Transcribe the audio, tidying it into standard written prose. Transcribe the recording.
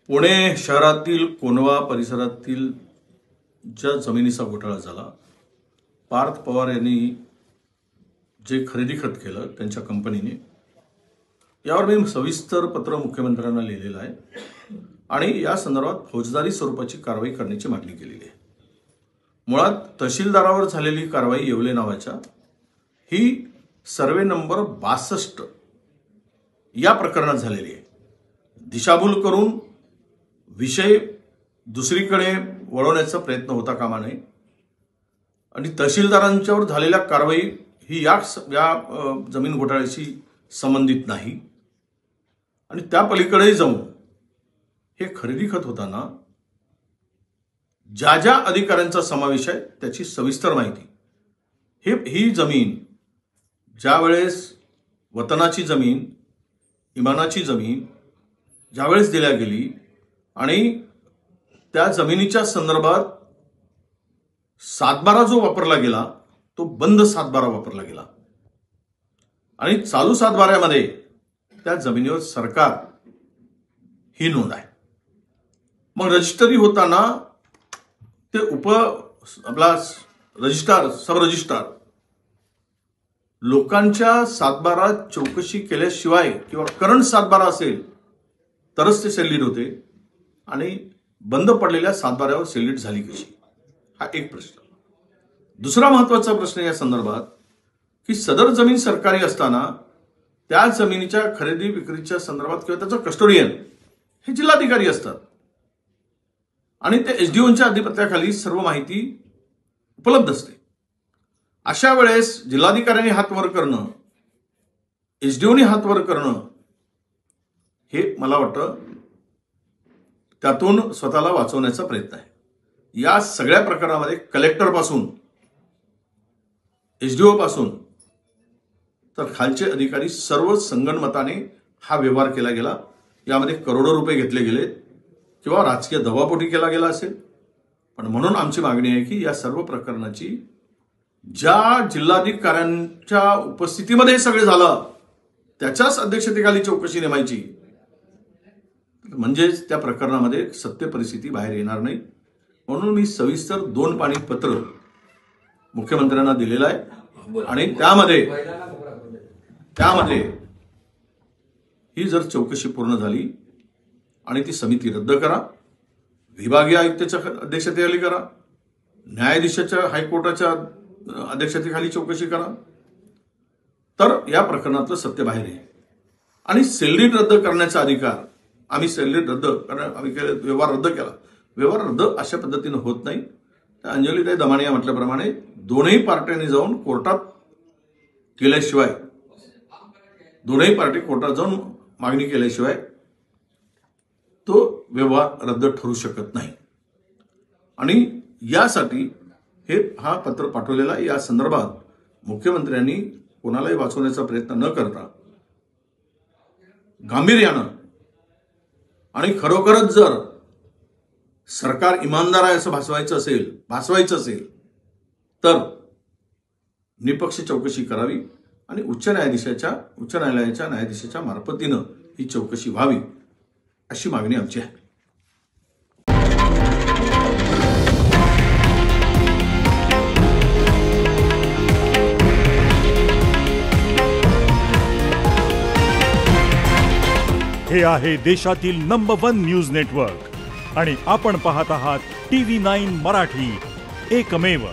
पुणे शहरातील कोंढवा परिसरातील ज्या जमिनीचा घोटाळा झाला, पार्थ पवार यांनी जे खरेदी खत केलं त्यांच्या कंपनीने, यावर मी सविस्तर पत्र मुख्यमंत्र्यांना लिहिलेलं आहे आणि या संदर्भात फौजदारी स्वरूपाची कारवाई करण्याची मागणी केलेली आहे। मुळात तहसीलदारावर झालेली कारवाई येवले नावाच्या ही सर्वे नंबर 62 या प्रकरणात झालेली आहे। दिशाभूल करून विषय दुसरीकडे वळवण्याचा प्रयत्न होता कामा नये आणि तहसीलदारांच्यावर झालेल्या कारवाई ही या जमीन घोटाळ्याशी संबंधित नाही आणि त्या पलीकडे जाऊन हे खरेदी खत होताना ज्या ज्या अधिकाऱ्यांचा समावेश आहे त्याची सविस्तर माहिती। ही जमीन ज्यावेळेस वतनाची जमीन, इमानाची जमीन ज्यावेळेस दिल्या गेली आणि त्या जमिनीच्या संदर्भात 7/12 जो वापरला गेला तो बंद 7/12 वापरला गेला आणि चालू 7/12 त्या जमिनीवर सरकार ही नोंद आहे। मग रजिस्ट्री होताना ते आपला रजिस्ट्रार, सब रजिस्ट्रार लोकांच्या 7/12 चौकशी केल्याशिवाय किंवा करंट 7/12 असेल तरच ते सेलिट होते आणि बंद पडलेल्या 7/12वर सेलिट झाली कशी, हा एक प्रश्न। दुसरा महत्त्वाचा प्रश्न या संदर्भात की सदर जमीन सरकारी असताना त्या जमिनीच्या खरेदी विक्रीच्या संदर्भात किंवा त्याचा कस्टोडियन हे जिल्हाधिकारी असतात आणि ते एसडीओच्या अधिपत्याखाली सर्व माहिती उपलब्ध असते। अशा वेळेस जिल्हाधिकाऱ्यांनी हात वर करणं, एसडीओने हात वर करणं हे मला वाटतं त्यातून स्वतःला वाचवण्याचा प्रयत्न आहे। या सगळ्या प्रकरणामध्ये कलेक्टर पासून एसडीओ पासून तर खालचे अधिकारी सर्व संगनमताने हा व्यवहार केला गेला। यामध्ये करोडो रुपये घेतले गेले किंवा राजकीय दबावपोटी केला गेला असेल, पण म्हणून आमची मागणी आहे की या सर्व प्रकरणाची ज्या जिल्हाधिकाऱ्यांच्या उपस्थितीमध्ये हे सगळे झालं त्याच्याच अध्यक्षतेखाली चौकशी नेमायची, म्हणजेच त्या प्रकरणामध्ये सत्य परिस्थिती बाहेर येणार नाही। म्हणून मी सविस्तर 2 पानी पत्र मुख्यमंत्र्यांना दिलेलं आहे आणि त्यामध्ये ही जर चौकशी पूर्ण झाली आणि ती समिती रद्द करा, विभागीय आयुक्ताच्या अध्यक्षतेखाली करा, न्यायाधीशाच्या हायकोर्टाच्या अध्यक्षतेखाली चौकशी करा, तर या प्रकरणातलं सत्य बाहेर येईल आणि सेलरीट रद्द करण्याचा अधिकार आम्ही व्यवहार रद्द केला। व्यवहार रद्द अशा पद्धतीने होत नाही। अंजलीताई दमाने या म्हटल्याप्रमाणे दोन्ही पार्ट्यांनी जाऊन कोर्टात केल्याशिवाय, दोन्ही पार्टी कोर्टात जाऊन मागणी केल्याशिवाय तो व्यवहार रद्द ठरू शकत नाही आणि यासाठी हा पत्र पाठवलेला। या संदर्भात मुख्यमंत्र्यांनी कोणालाही वाचवण्याचा प्रयत्न न करता गांभीर्यानं आणि खरोखरच जर सरकार इमानदार आहे असं भासवायचं असेल तर निपक्ष चौकशी करावी आणि उच्च न्यायालयाच्या न्यायाधीशाच्या मार्फतीनं ही चौकशी व्हावी अशी मागणी आमची आहे। हे आहे देशातील नंबर 1 न्यूज नेटवर्क आणि आपण पाहत आहात TV9 मराठी, एकमेव।